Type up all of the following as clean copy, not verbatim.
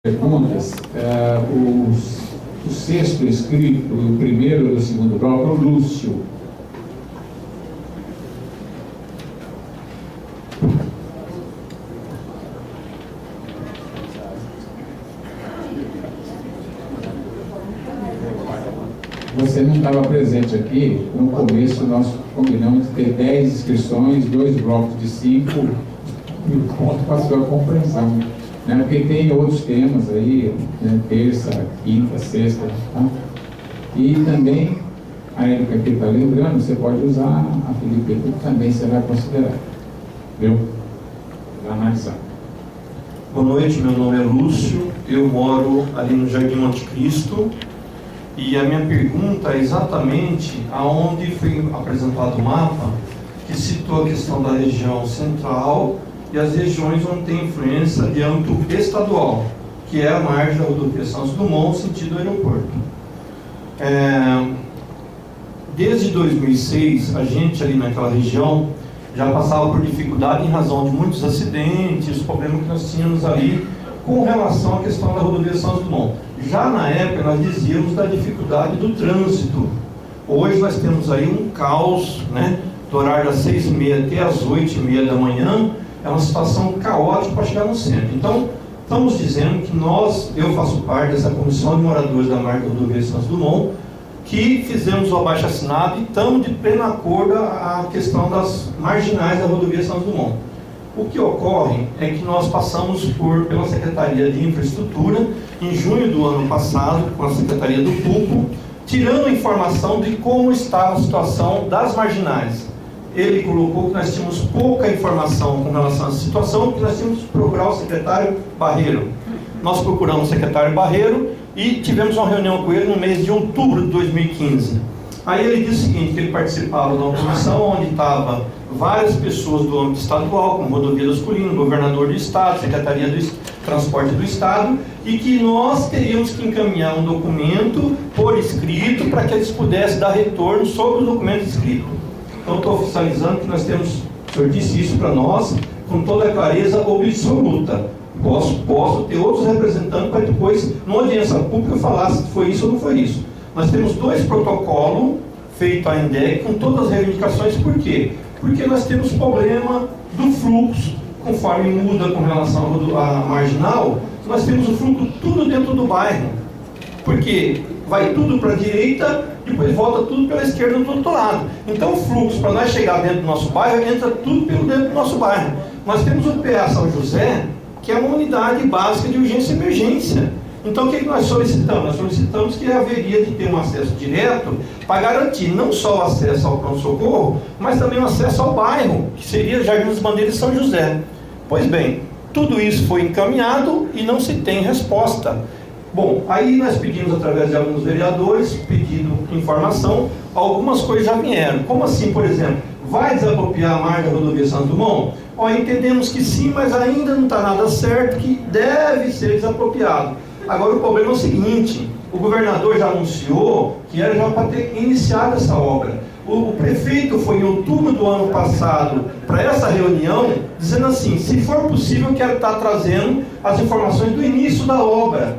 perguntas. O sexto escrito, o primeiro do segundo bloco, é o Lúcio. Você não estava presente aqui. No começo nós combinamos de ter 10 inscrições, 2 blocos de 5, e o ponto passou a compreensão, né? Porque tem outros temas aí, né? Terça, quinta, sexta, tá? E também a Érica aqui está lembrando, você pode usar a Felipe, que também você vai considerar, viu? Vai analisar. Boa noite, meu nome é Lúcio, eu moro ali no Jardim Monte Cristo. E a minha pergunta é exatamente aonde foi apresentado o mapa que citou a questão da região central e as regiões onde tem influência de âmbito estadual, que é a margem da rodovia Santos Dumont, sentido aeroporto. Desde 2006, a gente ali naquela região já passava por dificuldade em razão de muitos acidentes, problemas que nós tínhamos ali com relação à questão da rodovia Santos Dumont. Já na época nós dizíamos da dificuldade do trânsito. Hoje nós temos aí um caos, né? Do horário das 6h30 até as 8h30 da manhã, é uma situação caótica para chegar no centro. Então, estamos dizendo que eu faço parte dessa comissão de moradores da marca rodovia Santos Dumont, que fizemos o abaixo-assinado e estamos de pleno acordo à questão das marginais da rodovia Santos Dumont. O que ocorre é que nós passamos pela Secretaria de Infraestrutura, em junho do ano passado, com a Secretaria do PUPO, tirando informação de como estava a situação das marginais. Ele colocou que nós tínhamos pouca informação com relação a essa situação, que nós tínhamos que procurar o secretário Barreiro. Nós procuramos o secretário Barreiro e tivemos uma reunião com ele no mês de outubro de 2015. Aí ele disse o seguinte, que ele participava de uma comissão onde estava várias pessoas do âmbito estadual, como Rodovia dos Colinos, governador do estado, Secretaria do Transporte do estado, e que nós teríamos que encaminhar um documento por escrito para que eles pudessem dar retorno sobre o documento escrito. Então estou oficializando que nós temos, o senhor disse isso para nós, com toda a clareza absoluta. Posso ter outros representantes para depois, numa audiência pública, falar se foi isso ou não foi isso. Nós temos 2 protocolos feitos à INDEC com todas as reivindicações. Por quê? Porque nós temos problema do fluxo, conforme muda com relação à marginal, nós temos o fluxo tudo dentro do bairro. Porque vai tudo para a direita, depois volta tudo pela esquerda do outro lado. Então o fluxo, para nós chegar dentro do nosso bairro, entra tudo pelo dentro do nosso bairro. Nós temos o PA São José, que é uma unidade básica de urgência e emergência. Então o que nós solicitamos? Nós solicitamos que haveria de ter um acesso direto para garantir não só o acesso ao pronto-socorro, mas também o acesso ao bairro, que seria Jardim das Bandeiras e São José. Pois bem, tudo isso foi encaminhado e não se tem resposta. Bom, aí nós pedimos através de alguns vereadores, pedindo informação, algumas coisas já vieram. Como assim, por exemplo, vai desapropriar a margem da rodovia Santos Dumont? Entendemos que sim, mas ainda não está nada certo, que deve ser desapropriado. Agora o problema é o seguinte, o governador já anunciou que era já para ter iniciado essa obra. O prefeito foi em outubro do ano passado para essa reunião, dizendo assim, se for possível, quero estar trazendo as informações do início da obra.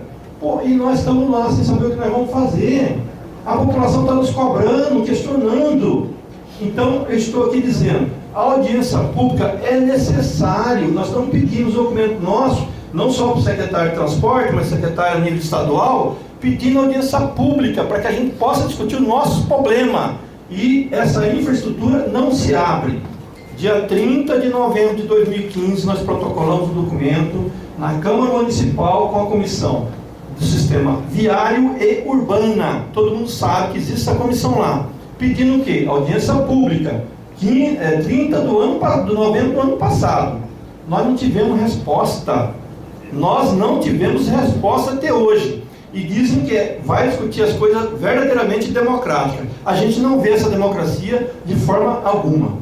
E nós estamos lá sem saber o que nós vamos fazer. A população está nos cobrando, questionando. Então, eu estou aqui dizendo, a audiência pública é necessário. Nós estamos pedindo os documentos nossos, não só para o secretário de transporte, mas secretário a nível estadual, pedindo audiência pública para que a gente possa discutir o nosso problema. E essa infraestrutura não se abre. Dia 30 de novembro de 2015, nós protocolamos o documento na Câmara Municipal com a comissão do sistema viário e urbana. Todo mundo sabe que existe essa comissão lá. Pedindo o quê? Audiência pública. 30 de novembro do ano passado. Nós não tivemos resposta. Nós não tivemos resposta até hoje. E dizem que vai discutir as coisas verdadeiramente democráticas. A gente não vê essa democracia de forma alguma.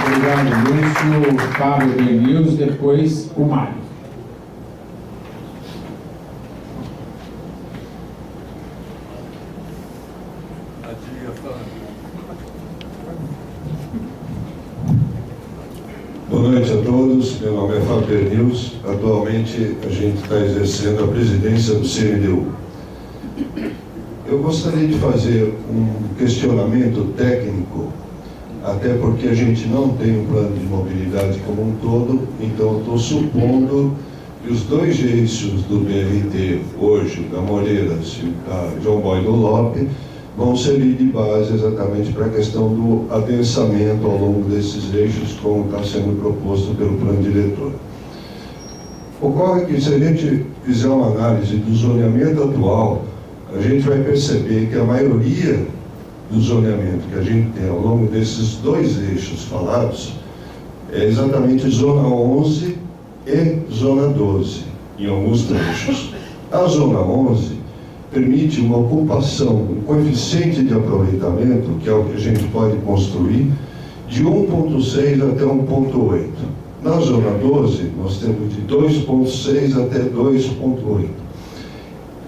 Obrigado, Lúcio. Fábio Denils, depois o Mário. Boa noite a todos, meu nome é Fábio Pernils, atualmente a gente está exercendo a presidência do CNDU. Eu gostaria de fazer um questionamento técnico, até porque a gente não tem um plano de mobilidade como um todo, então eu estou supondo que os dois eixos do BRT, hoje, da Moreiras e da João Boy do Lope, vão servir de base exatamente para a questão do adensamento ao longo desses eixos, como está sendo proposto pelo plano diretor. Ocorre que, se a gente fizer uma análise do zoneamento atual, a gente vai perceber que a maioria do zoneamento que a gente tem ao longo desses dois eixos falados é exatamente Zona 11 e Zona 12, em alguns trechos. A Zona 11 permite uma ocupação, um coeficiente de aproveitamento, que é o que a gente pode construir, de 1,6 até 1,8. Na Zona 12, nós temos de 2,6 até 2,8.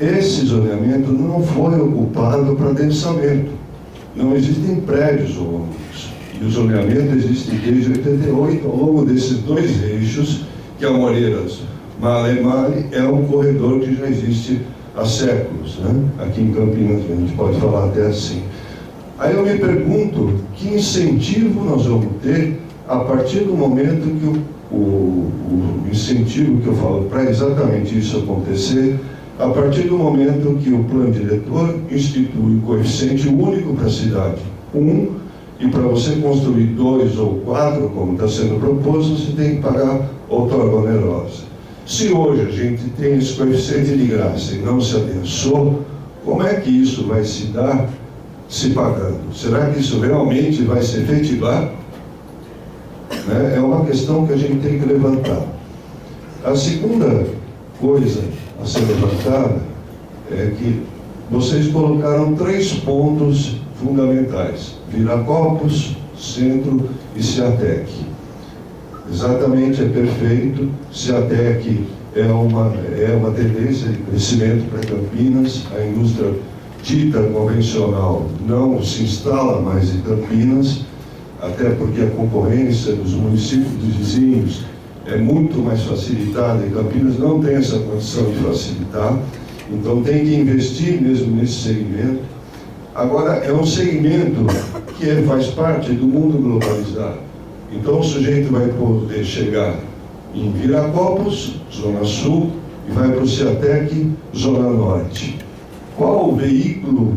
Esse zoneamento não foi ocupado para densamento. Não existem prédios ao longo disso. E o zoneamento existe desde 88, ao longo desses dois eixos, que é o Moreiras Male é um corredor que já existe há séculos, né? Aqui em Campinas, a gente pode falar até assim. Aí eu me pergunto, que incentivo nós vamos ter a partir do momento que o incentivo que eu falo para exatamente isso acontecer, a partir do momento que o plano diretor institui um coeficiente único para a cidade, 1, e para você construir 2 ou 4, como está sendo proposto, você tem que pagar outorga onerosa. Se hoje a gente tem esse coeficiente de graça e não se adensou, como é que isso vai se dar se pagando? Será que isso realmente vai se efetivar? Né? É uma questão que a gente tem que levantar. A segunda coisa a ser levantada é que vocês colocaram 3 pontos fundamentais: Viracopos, Centro e Ciatec. Exatamente, é perfeito. Ciatec é uma tendência de crescimento para Campinas. A indústria dita convencional não se instala mais em Campinas, até porque a concorrência dos municípios vizinhos é muito mais facilitada, e Campinas não tem essa condição de facilitar, então tem que investir mesmo nesse segmento. Agora, é um segmento que faz parte do mundo globalizado. Então o sujeito vai poder chegar em Viracopos, Zona Sul, e vai para o Ciatec, Zona Norte. Qual o veículo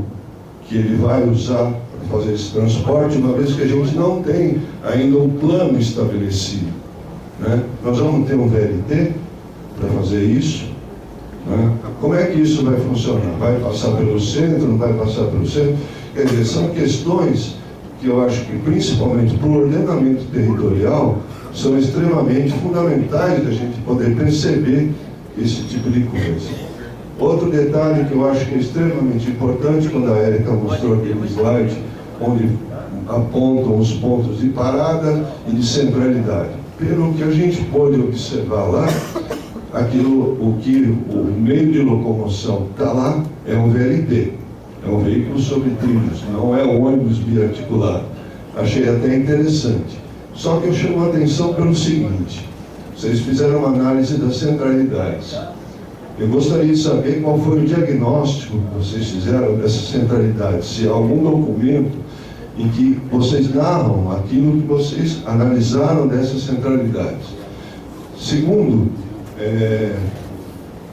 que ele vai usar para fazer esse transporte, uma vez que a gente não tem ainda um plano estabelecido? Né? Nós vamos ter um VLT para fazer isso? Né? Como é que isso vai funcionar? Vai passar pelo centro, não vai passar pelo centro? Quer dizer, são questões que eu acho que, principalmente para o ordenamento territorial, são extremamente fundamentais da gente poder perceber esse tipo de coisa. Outro detalhe que eu acho que é extremamente importante, quando a Érica mostrou aquele slide, onde apontam os pontos de parada e de centralidade. Pelo que a gente pode observar lá, o meio de locomoção que está lá é um VLT. É um veículo sobre trilhos, não é um ônibus biarticulado. Achei até interessante. Só que eu chamo a atenção pelo seguinte: vocês fizeram uma análise das centralidades. Eu gostaria de saber qual foi o diagnóstico que vocês fizeram dessas centralidades. Se há algum documento em que vocês narram aquilo que vocês analisaram dessas centralidades. Segundo,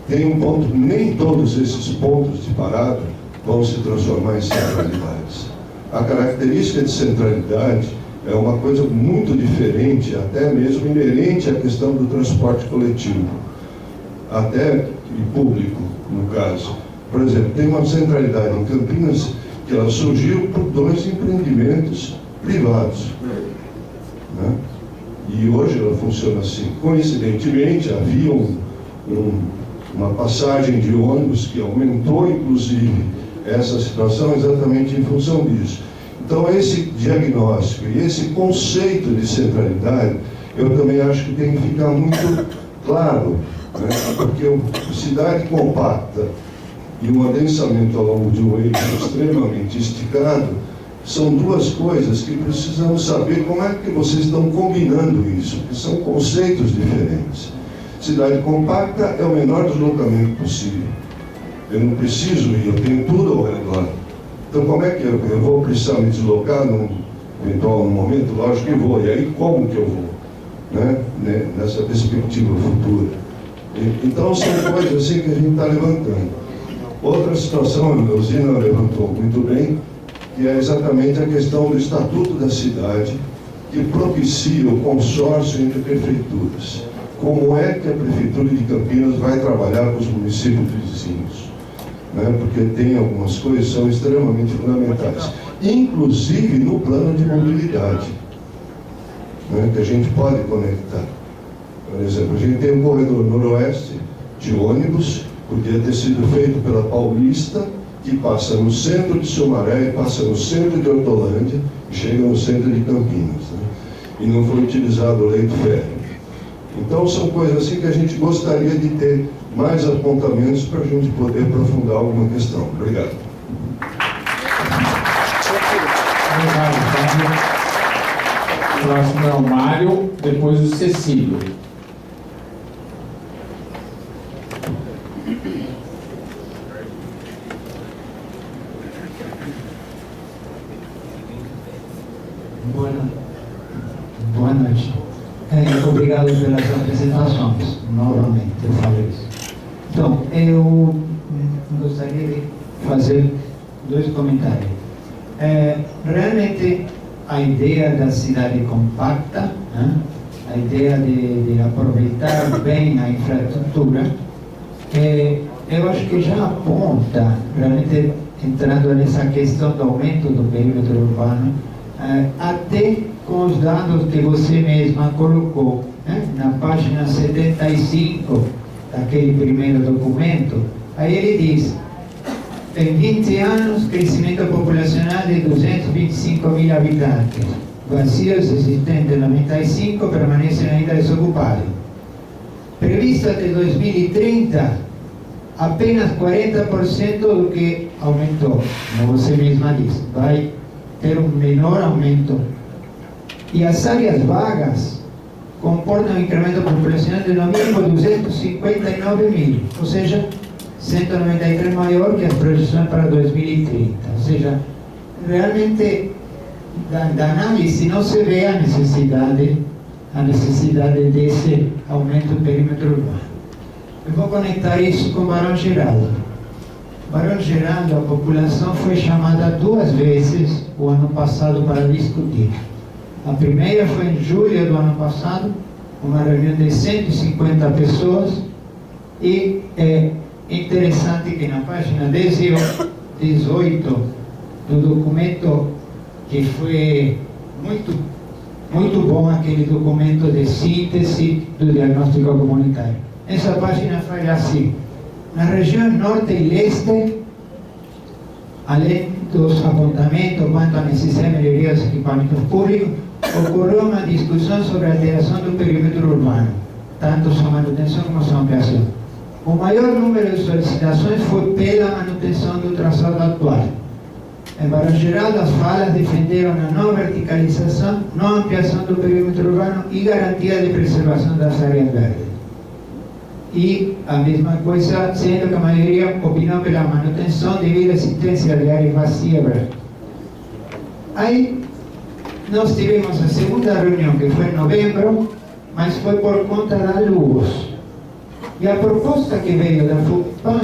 tem um ponto: nem todos esses pontos de parada vão se transformar em centralidades. A característica de centralidade é uma coisa muito diferente, até mesmo inerente à questão do transporte coletivo, até público, no caso. Por exemplo, tem uma centralidade em Campinas que ela surgiu por 2 empreendimentos privados, né? E hoje ela funciona assim. Coincidentemente, havia uma passagem de ônibus que aumentou, inclusive, essa situação exatamente em função disso. Então, esse diagnóstico e esse conceito de centralidade, eu também acho que tem que ficar muito claro, né? Porque cidade compacta e um adensamento ao longo de um eixo extremamente esticado são duas coisas que precisamos saber como é que vocês estão combinando isso, que são conceitos diferentes. Cidade compacta é o menor deslocamento possível. Eu não preciso ir, eu tenho tudo ao redor. Então, como é que eu vou precisar me deslocar num eventual momento? Lógico que vou. E aí, como que eu vou? Né? Nessa perspectiva futura. Então, são coisas assim que a gente está levantando. Outra situação, a Leozina levantou muito bem, que é exatamente a questão do Estatuto da Cidade, que propicia o consórcio entre prefeituras. Como é que a Prefeitura de Campinas vai trabalhar com os municípios vizinhos? Né? Porque tem algumas coisas que são extremamente fundamentais, inclusive no plano de mobilidade, né? Que a gente pode conectar. Por exemplo, a gente tem um corredor noroeste de ônibus, podia ter sido feito pela Paulista, que passa no centro de Sumaré, passa no centro de Hortolândia e chega no centro de Campinas, né? E não foi utilizado o leito férreo. Então são coisas assim que a gente gostaria de ter mais apontamentos para a gente poder aprofundar alguma questão. Obrigado. Obrigado, Fábio. O próximo é o Mário, depois o Cecílio. Boa noite. Obrigado pelas apresentações. Novamente, eu falei isso. Então, eu gostaria de fazer dois comentários. Realmente, a ideia da cidade compacta, né? A ideia de aproveitar bem a infraestrutura, eu acho que já aponta, realmente entrando nessa questão do aumento do perímetro urbano, até com os dados que você mesma colocou, né? Na página 75 daquele primeiro documento, aí ele diz: em 20 anos, crescimento populacional de 225 mil habitantes, vazios existentes 95, permanecem ainda desocupados. Previsto até 2030, apenas 40% do que aumentou, como você mesma disse, vai ter um menor aumento. E as áreas vagas comportam um incremento populacional de no mínimo 259 mil, ou seja, 193 maior que as projeções para 2030. Ou seja, realmente, da análise não se vê a necessidade desse aumento do perímetro urbano. Eu vou conectar isso com Barão Geraldo. Barão Geraldo, a população foi chamada 2 vezes o ano passado para discutir. A primeira foi em julho do ano passado, uma reunião de 150 pessoas, e é interessante que na página 18 do documento, que foi muito bom, aquele documento de síntese do diagnóstico comunitário. Essa página fala assim: na região norte e leste, além dos apontamentos quanto à necessidade de melhoria dos equipamentos públicos, ocorreu uma discussão sobre a alteração do perímetro urbano, tanto sua manutenção como sua ampliação. O maior número de solicitações foi pela manutenção do traçado atual. Em Barão Geraldo, as falas defenderam a não verticalização, não ampliação do perímetro urbano e garantia de preservação das áreas verdes. E a mesma coisa, sendo que a maioria opinou pela manutenção devido à existência de áreas vazias verdes. Aí, nós tivemos a segunda reunião, que foi em novembro, mas foi por conta da luz. E a proposta que veio da FUPAM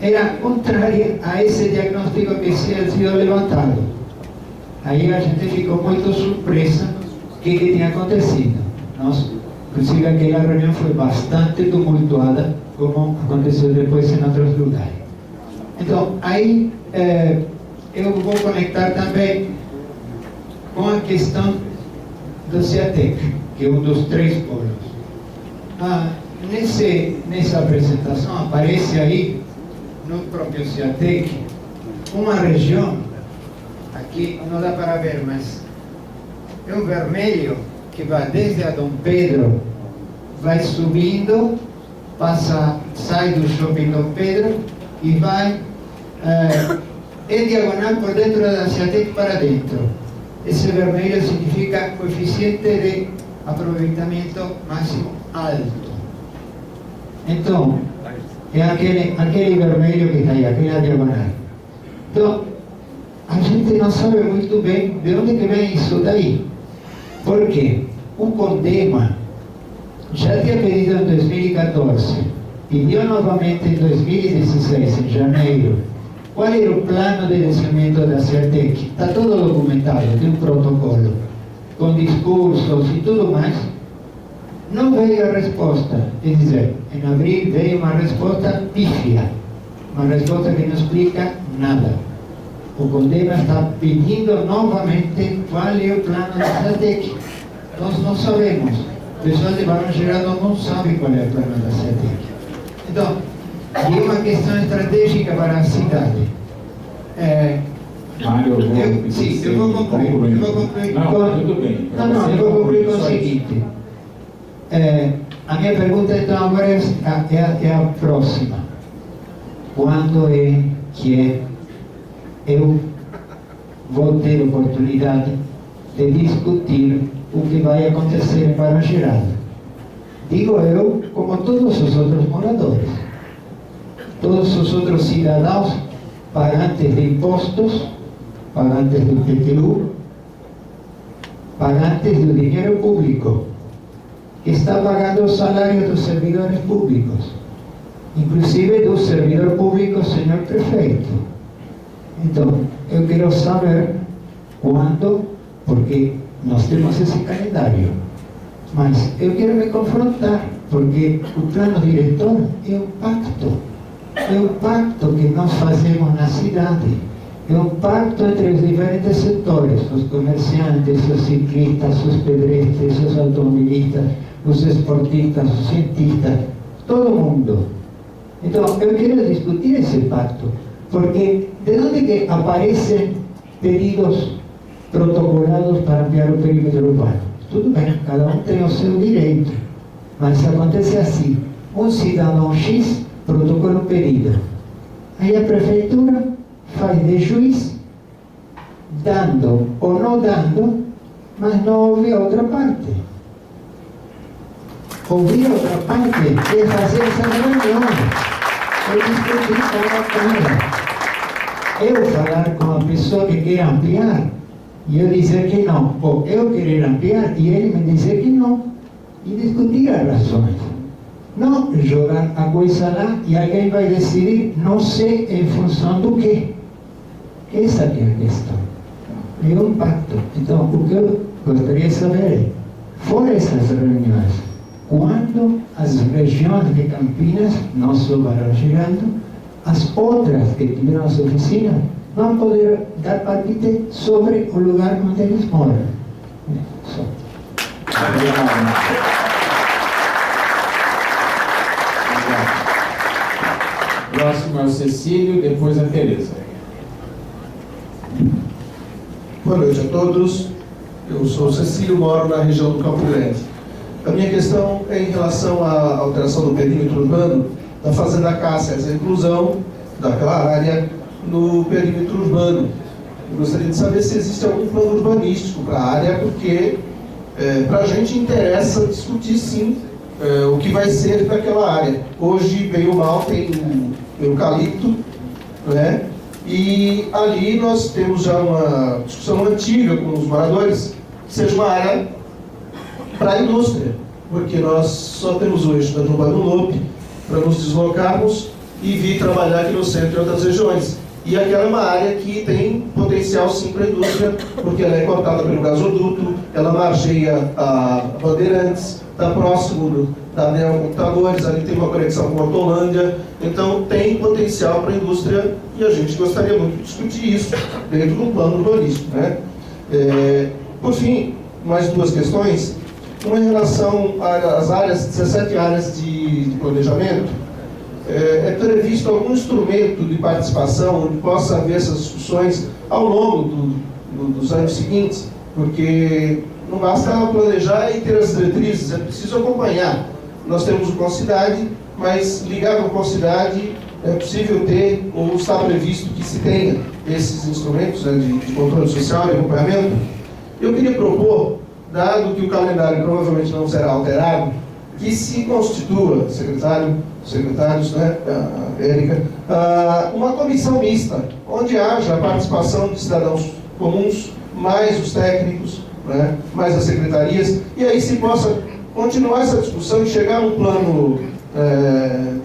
era contrária a esse diagnóstico que tinha sido levantado. Aí a gente ficou muito surpresa o que tinha acontecido. Inclusive aquela reunião foi bastante tumultuada, como aconteceu depois em outros lugares. Então, aí eu vou conectar também com a questão do CIATEC, que é um dos 3 polos. Nessa apresentação aparece aí, no próprio CIATEC, uma região, aqui não dá para ver, mas é um vermelho que vai desde a Dom Pedro, vai subindo, sai do shopping Dom Pedro e vai em diagonal por dentro da CETEC para dentro. Esse vermelho significa coeficiente de aproveitamento máximo alto. Então, é aquele vermelho que está aí, aquela diagonal. Então, a gente não sabe muito bem de onde que vem isso daí. Por quê? O CONDEMA já tinha pedido em 2014, pediu novamente em 2016, em janeiro, qual era o plano de desenvolvimento da CETEC. Está todo documentado, tem um protocolo, com discursos e tudo mais. Não veio a resposta, quer dizer, em abril veio uma resposta pífia, uma resposta que não explica nada. O CONDEMA está pedindo novamente qual é o plano da CETEC. Nós não sabemos. O pessoal de Barão Geraldo não sabe qual é o plano da CETEC. Então, é uma questão estratégica para a cidade. Mário, eu vou concluir. Não, tudo bem. Eu vou concluir com o seguinte. A minha pergunta, então, agora é a próxima. Quando é que eu vou ter oportunidade de discutir o que vai acontecer em Barão Geraldo? Digo eu, como todos os outros moradores, todos os outros cidadãos pagantes de impostos, pagantes do IPTU, pagantes do dinheiro público, que está pagando o salário dos servidores públicos, inclusive do servidor público, senhor prefeito. Então, eu quero saber quando, porque nós temos esse calendário, mas eu quero me confrontar, porque o plano diretor é um pacto que nós fazemos na cidade, é um pacto entre os diferentes setores, os comerciantes, os ciclistas, os pedestres, os automobilistas, os esportistas, os cientistas, todo mundo. Então, eu quero discutir esse pacto, porque de onde que aparecem pedidos protocolados para ampliar o perímetro urbano? Tudo bem, cada um tem o seu direito, mas acontece assim: um cidadão X protocola um pedido, aí a prefeitura faz de juiz, dando ou não dando, mas não ouve a outra parte. Ouvir a outra parte é fazer essa reunião, é discutir cara a cara. Eu falar com a pessoa que quer ampliar e eu dizer que não, ou eu querer ampliar e ele me dizer que não, e discutir as razões. Não jogar a coisa lá e alguém vai decidir, não sei em função do quê. Essa é a questão. É um pacto. Então, o que eu gostaria de saber é, fora essas reuniões, quando as regiões de Campinas, não só Barão Geraldo, as outras que tiveram as oficinas, vão poder dar palpite sobre o lugar onde eles moram. Só. Próximo é o Cecílio, depois a Tereza. Boa noite a todos. Eu sou o Cecílio, moro na região do Campo Grande. A minha questão é em relação à alteração do perímetro urbano da Fazenda Cáceres, a inclusão daquela área no perímetro urbano. Eu gostaria de saber se existe algum plano urbanístico para a área, porque para a gente interessa discutir sim o que vai ser para aquela área. Hoje, bem ou mal, tem o eucalipto, né? E ali nós temos já uma discussão antiga com os moradores, que seja uma área para a indústria, porque nós só temos o eixo da Urbano Lope para nos deslocarmos e vir trabalhar aqui no centro e outras regiões. E aquela é uma área que tem potencial sim para a indústria, porque ela é cortada pelo gasoduto, ela margeia a Bandeirantes, está próximo da Anel Computadores, ali tem uma conexão com a Hortolândia, então tem potencial para a indústria e a gente gostaria muito de discutir isso dentro do plano urbanístico, né? Por fim, mais duas questões. Uma em relação às áreas, 17 áreas de planejamento. É previsto algum instrumento de participação onde possa haver essas discussões ao longo dos anos seguintes, porque não basta planejar e ter as diretrizes, é preciso acompanhar. Nós temos o Concidade, mas ligado ao Concidade é possível ter, ou está previsto que se tenha esses instrumentos, né, de controle social e acompanhamento. Eu queria propor, dado que o calendário provavelmente não será alterado, que se constitua, secretários, né, Érica, uma comissão mista, onde haja a participação de cidadãos comuns, mais os técnicos, né, mais as secretarias, e aí se possa continuar essa discussão e chegar a um plano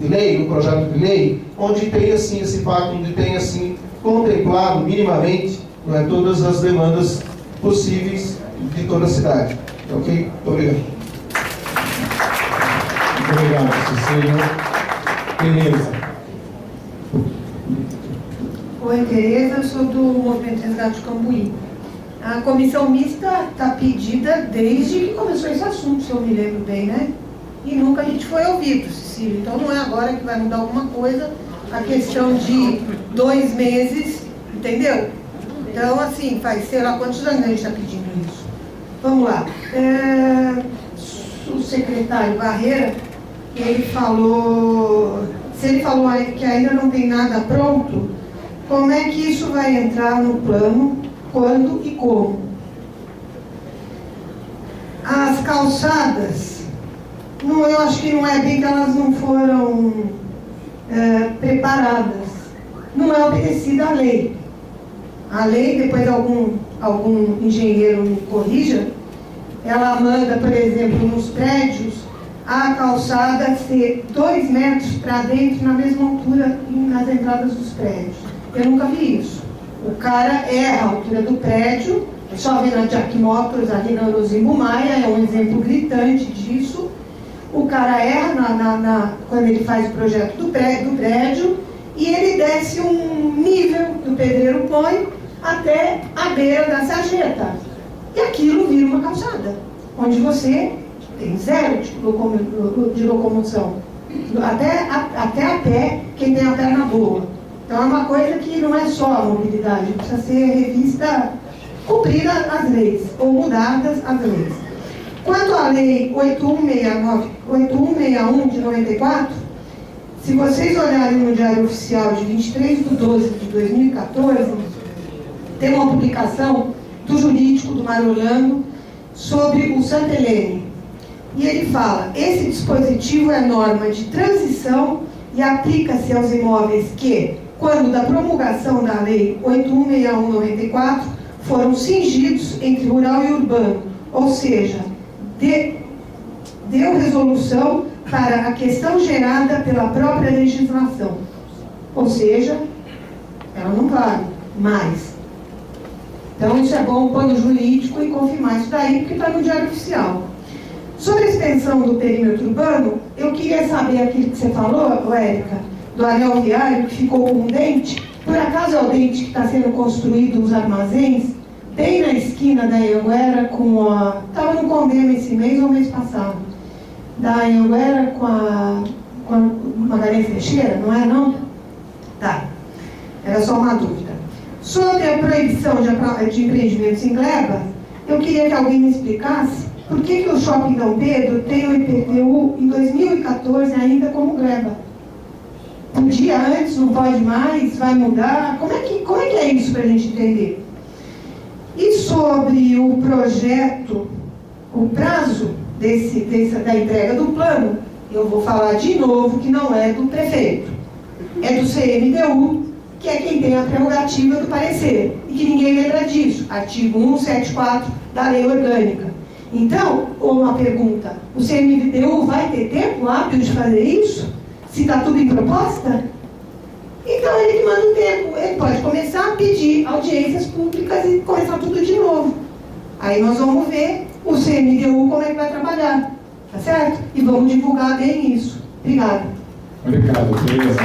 de lei, um projeto de lei, onde tenha assim esse pacto, onde tenha assim contemplado minimamente, né, todas as demandas possíveis de toda a cidade. Ok? Muito obrigado. Muito obrigado, Cecília. Tereza. Oi, Tereza, eu sou do Movimento Resgate Cambuí. A comissão mista está pedida desde que começou esse assunto, se eu me lembro bem, né? E nunca a gente foi ouvido, Cecília. Então não é agora que vai mudar alguma coisa, a questão de 2 meses, entendeu? Então, assim, faz sei lá quantos anos a gente está pedindo isso. Vamos lá. O secretário Barreira, ele falou, se ele falou que ainda não tem nada pronto, como é que isso vai entrar no plano, quando e como? As calçadas, eu acho que não é bem que elas não foram preparadas. Não é obedecida a lei. A lei, depois algum engenheiro me corrija, ela manda, por exemplo, nos prédios, a calçada ser 2 metros para dentro, na mesma altura nas entradas dos prédios. Eu nunca vi isso. O cara erra a altura do prédio, só vê na Jack Motors, ali no Zimbo Maia, é um exemplo gritante disso. O cara erra quando ele faz o projeto do prédio e ele desce um nível que o pedreiro põe até a beira da sarjeta. E aquilo vira uma calçada, onde você tem 0 de locomoção. Até a pé, quem tem a perna boa. Então é uma coisa que não é só a mobilidade, precisa ser revista, cumprida as leis, ou mudadas as leis. Quanto à lei 8161 de 94, se vocês olharem no Diário Oficial de 23/12/2014, tem uma publicação do jurídico do Mário Orlando sobre o Santa Helene. E ele fala, esse dispositivo é norma de transição e aplica-se aos imóveis que, quando da promulgação da Lei 8161/94, foram cingidos entre rural e urbano, ou seja, deu resolução para a questão gerada pela própria legislação. Ou seja, ela não vale mais. Então isso é bom pôr no jurídico e confirmar isso daí, porque está no Diário Oficial. Sobre a extensão do perímetro urbano, eu queria saber aquilo que você falou, Érica, do anel viário que ficou com um dente. Por acaso é o dente que está sendo construído nos armazéns, bem na esquina da Anhanguera com a... Estava no Condema esse mês ou mês passado. Da Anhanguera com a Magalhães Teixeira, não é não? Tá. Era só uma dúvida. Sobre a proibição de empreendimentos em gleba, eu queria que alguém me explicasse por que o Shopping Dom Pedro tem o IPTU em 2014 ainda como gleba. Um dia antes, não pode mais, vai mudar? Como é que é isso para a gente entender? E sobre o projeto, o prazo da entrega do plano, eu vou falar de novo que não é do prefeito, é do CMDU, que é quem tem a prerrogativa do parecer, e que ninguém lembra disso, artigo 174 da Lei Orgânica. Então, uma pergunta, o CMDU vai ter tempo hábil de fazer isso? Se está tudo em proposta? Então ele que manda o tempo, ele pode começar a pedir audiências públicas e começar tudo de novo. Aí nós vamos ver o CMDU como é que vai trabalhar, tá certo? E vamos divulgar bem isso. Obrigada. Obrigado, Tereza.